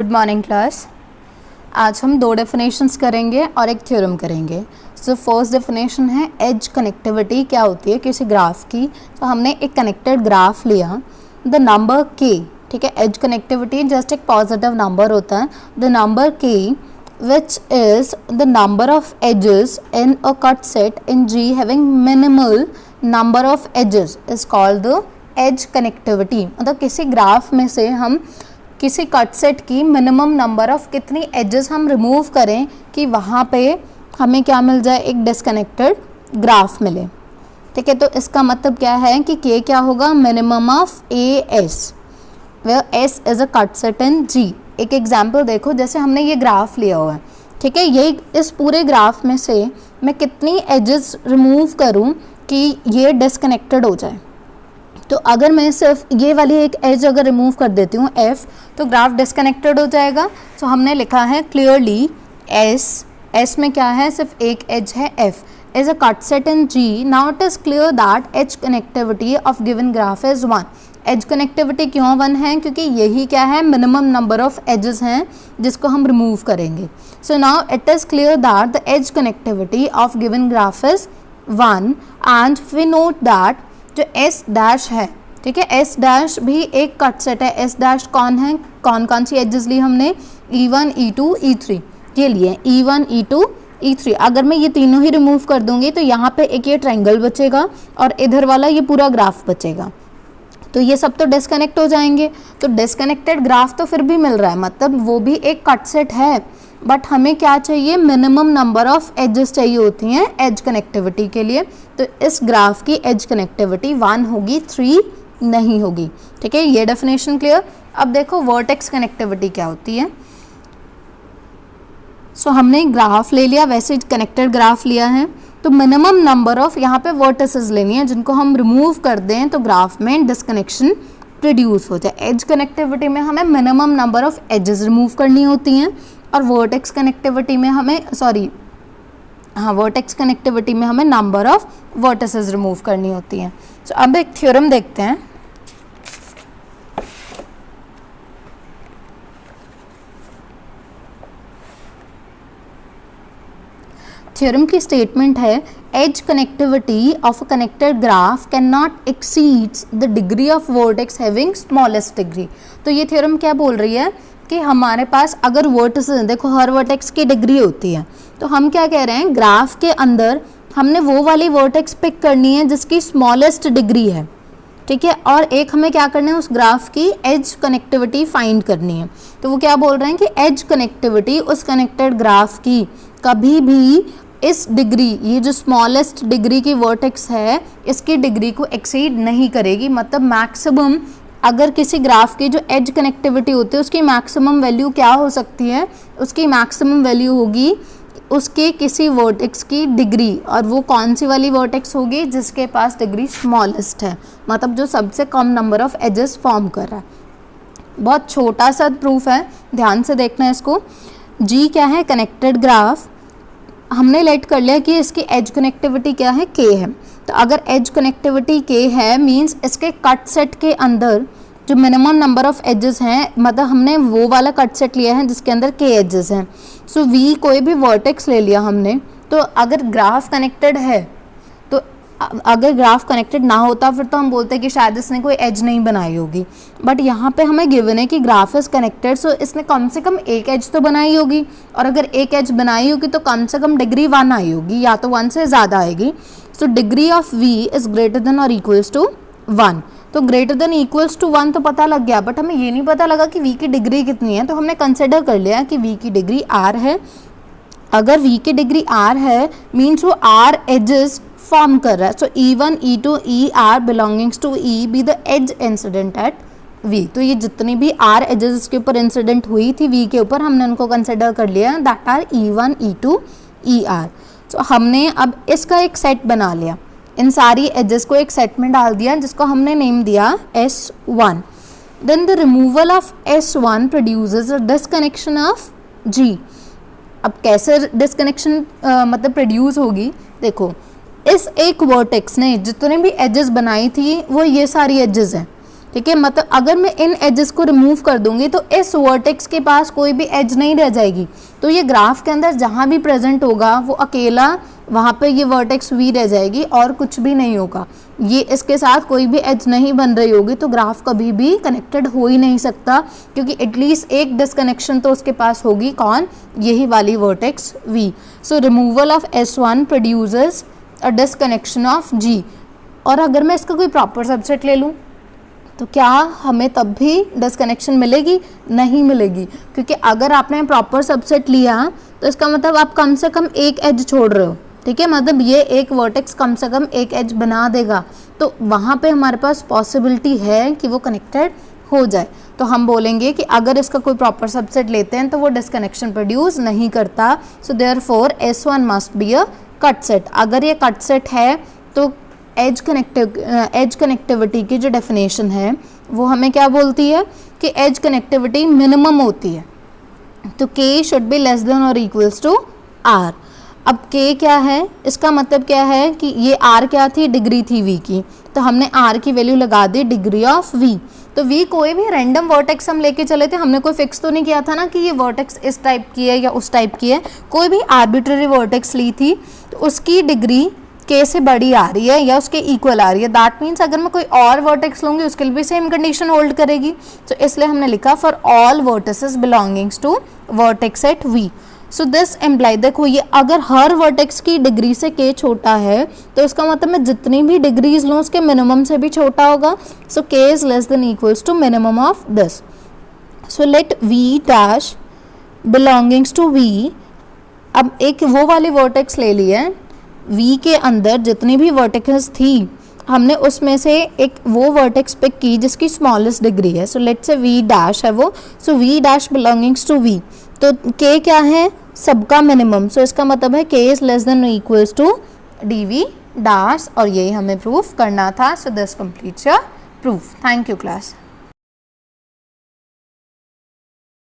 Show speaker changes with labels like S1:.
S1: Good morning class. आज हम दो डेफिनेशंस करेंगे और एक थ्योरम करेंगे। सो फर्स्ट डेफिनेशन है एज कनेक्टिविटी क्या होती है किसी ग्राफ की। तो हमने एक कनेक्टेड ग्राफ लिया, द नंबर के, ठीक है। एज कनेक्टिविटी जस्ट एक पॉजिटिव नंबर होता है। द नंबर के which is the number of edges in a cut set in G having minimal number of edges is called the edge connectivity। मतलब किसी graph में से हम किसी कट सेट की मिनिमम नंबर ऑफ कितनी एजेस हम रिमूव करें कि वहाँ पे हमें क्या मिल जाए, एक डिस्कनेक्टेड ग्राफ मिले, ठीक है। तो इसका मतलब क्या है कि के क्या होगा, minimum of A S, where S is a cut set in G. एक एग्जाम्पल देखो, जैसे हमने ये ग्राफ लिया हुआ है, ठीक है। ये इस पूरे ग्राफ में से मैं कितनी एजेस रिमूव करूं कि ये डिस्कनेक्टेड हो जाए। तो अगर मैं सिर्फ ये वाली एक एज अगर रिमूव कर देती हूँ एफ, तो ग्राफ डिस्कनेक्टेड हो जाएगा। तो हमने लिखा है क्लियरली एस में क्या है, सिर्फ एक एज है F is a cut set in G. Now it is clear that edge connectivity of given graph is 1। Edge connectivity क्यों 1 है, क्योंकि यही क्या है, मिनिमम नंबर ऑफ एजेस हैं जिसको हम रिमूव करेंगे। So now it is clear that the edge connectivity of given graph is 1 and we note that जो एस डैश है, ठीक है, एस डैश भी एक कट सेट है। एस डैश कौन है, कौन कौन सी एजेस ली हमने, E1 E2 E3 के लिए, E1 E2 E3। अगर मैं ये तीनों ही रिमूव कर दूंगी तो यहाँ पे एक ये ट्रायंगल बचेगा और इधर वाला ये पूरा ग्राफ बचेगा। तो ये सब तो डिस्कनेक्ट हो जाएंगे। तो डिस्कनेक्टेड ग्राफ तो फिर भी मिल रहा है, मतलब वो भी एक कट सेट है, बट हमें क्या चाहिए, मिनिमम नंबर ऑफ एजेस चाहिए होती हैं एज कनेक्टिविटी के लिए। तो इस ग्राफ की एज कनेक्टिविटी 1 होगी, 3 नहीं होगी, ठीक है। ये डेफिनेशन क्लियर। अब देखो वर्टेक्स कनेक्टिविटी क्या होती है। सो हमने ग्राफ ले लिया, वैसे कनेक्टेड ग्राफ लिया है, तो मिनिमम नंबर ऑफ यहाँ पे वर्टिसेस लेनी है जिनको हम रिमूव कर दें तो ग्राफ में डिस्कनेक्शन प्रोड्यूस हो जाए। एज कनेक्टिविटी में हमें minimum number of edges remove करनी होती हैं और वर्टेक्स कनेक्टिविटी में हमें वर्टेक्स कनेक्टिविटी में हमें नंबर ऑफ वर्टिसेस रिमूव करनी होती हैं। तो अब एक थ्योरम देखते हैं। थ्योरम की स्टेटमेंट है edge connectivity of a connected graph can not exceeds the degree of vertex having smallest degree. तो ये थ्योरम क्या बोल रही है कि हमारे पास अगर वर्टिसेस, देखो हर वर्टेक्स की डिग्री होती है, तो हम क्या कह रहे हैं, ग्राफ के अंदर हमने वो वाली वर्टेक्स पिक करनी है जिसकी स्मॉलेस्ट डिग्री है, ठीक है। और एक हमें क्या करना है, उस ग्राफ की एज कनेक्टिविटी फाइंड करनी है। तो वो क्या बोल रहे हैं कि एज कनेक्टिविटी उस कनेक्टेड ग्राफ की कभी भी इस डिग्री, ये जो स्मॉलेस्ट डिग्री की वर्टेक्स है, इसकी डिग्री को एक्सीड नहीं करेगी। मतलब मैक्सिमम अगर किसी ग्राफ की जो एज कनेक्टिविटी होती है उसकी मैक्सिमम वैल्यू क्या हो सकती है, उसकी मैक्सिमम वैल्यू होगी उसके किसी वर्टेक्स की डिग्री, और वो कौन सी वाली वर्टेक्स होगी, जिसके पास डिग्री स्मॉलेस्ट है, मतलब जो सबसे कम नंबर ऑफ एजेस फॉर्म कर रहा है। बहुत छोटा सा प्रूफ है, ध्यान से देखना है इसको। जी क्या है, कनेक्टेड ग्राफ, हमने लेट कर लिया कि इसकी एज कनेक्टिविटी क्या है, के है। तो अगर एज कनेक्टिविटी के है मींस इसके कट सेट के अंदर जो मिनिमम नंबर ऑफ एजेस हैं, मतलब हमने वो वाला कट सेट लिया है जिसके अंदर के एजेस हैं। सो वी कोई भी वर्टेक्स ले लिया हमने, तो अगर ग्राफ कनेक्टेड है, तो अगर ग्राफ कनेक्टेड ना होता फिर तो हम बोलते हैं कि शायद इसने कोई एज नहीं बनाई होगी, बट यहाँ पे हमें गिवन है कि ग्राफ इज कनेक्टेड, सो इसने कम से कम एक एज तो बनाई होगी, और अगर एक एज बनाई होगी तो कम से कम डिग्री 1 आई होगी, या तो 1 से ज़्यादा आएगी। So degree of V is greater than और इक्वल्स टू 1। तो ग्रेटर देन इक्वल्स टू 1 तो पता लग गया, बट हमें ये नहीं पता लगा कि वी की डिग्री कितनी है। तो हमने कंसिडर कर लिया कि वी की डिग्री r है। अगर v की डिग्री r है मीन्स वो r एजेस फॉर्म कर रहा है। So E1 E2 E R belongings to E be the edge incident at V। तो ये जितनी भी R एजेस इसके ऊपर इंसिडेंट हुई थी V के ऊपर, हमने उनको कंसिडर कर लिया that are E1 E2 E R। तो हमने अब इसका एक सेट बना लिया, इन सारी एजेस को एक सेट में डाल दिया जिसको हमने नेम दिया S1। Then the removal of S1 produces a disconnection of G। अब कैसे डिस्कनेक्शन मतलब प्रोड्यूस होगी, देखो इस एक वर्टेक्स ने जितने भी एजेस बनाई थी वो ये सारी एजेस हैं, ठीक है, मतलब अगर मैं इन एजेस को रिमूव कर दूंगी तो इस वर्टेक्स के पास कोई भी एज नहीं रह जाएगी, तो ये ग्राफ के अंदर जहाँ भी प्रेजेंट होगा वो अकेला वहाँ पे ये वर्टेक्स वी रह जाएगी और कुछ भी नहीं होगा, ये इसके साथ कोई भी एज नहीं बन रही होगी, तो ग्राफ कभी भी कनेक्टेड हो ही नहीं सकता, क्योंकि एटलीस्ट एक डिसकनेक्शन तो उसके पास होगी, कौन, यही वाली vertex V. So removal of S1 produces a disconnection of G। और अगर मैं इसका कोई प्रॉपर सबसेट ले लूँ तो क्या हमें तब भी डिसकनेक्शन मिलेगी? नहीं मिलेगी, क्योंकि अगर आपने प्रॉपर सबसेट लिया तो इसका मतलब आप कम से कम एक एज छोड़ रहे हो, ठीक है, मतलब ये एक वर्टेक्स कम से कम एक एज बना देगा, तो वहाँ पे हमारे पास पॉसिबिलिटी है कि वो कनेक्टेड हो जाए। तो हम बोलेंगे कि अगर इसका कोई प्रॉपर सबसेट लेते हैं तो वो डिसकनेक्शन प्रोड्यूस नहीं करता। So therefore S1 must be a cut set. अगर ये कट सेट है तो एज कनेक्टिविटी की जो डेफिनेशन है वो हमें क्या बोलती है कि एज कनेक्टिविटी मिनिमम होती है, तो K should be less than और इक्वल्स टू R। अब K क्या है, इसका मतलब क्या है कि ये R क्या थी, डिग्री थी V की, तो हमने R की वैल्यू लगा दी डिग्री ऑफ V। तो V कोई भी रैंडम वर्टेक्स हम लेके चले थे, हमने कोई फिक्स तो नहीं किया था ना कि ये वर्टेक्स इस टाइप की है या उस टाइप की है, कोई भी आर्बिट्ररी वर्टेक्स ली थी तो उसकी डिग्री K से बड़ी आ रही है या उसके इक्वल आ रही है, दैट मीन्स अगर मैं कोई और वर्टेक्स लूँगी उसके लिए भी सेम कंडीशन होल्ड करेगी। तो इसलिए हमने लिखा for all vertices belongings to vertex set V। So this imply, देखो ये अगर हर वर्टेक्स की डिग्री से K छोटा है तो इसका मतलब मैं जितनी भी डिग्रीज लूँ उसके मिनिमम से भी छोटा होगा। So K is less than equals to minimum of this. So let V dash belongings to V। अब एक वो वाली वर्टेक्स ले ली है, V के अंदर जितनी भी वर्टेक्स थी हमने उसमें से एक वो वर्टेक्स पिक की जिसकी स्मॉलेस्ट डिग्री है। So let's say V dash है वो, so V dash belongings to V, तो K क्या है, सबका मिनिमम, सो इसका मतलब है K is less than equals to dV dash, और यही हमें प्रूफ करना था। So this completes your proof. Thank you class.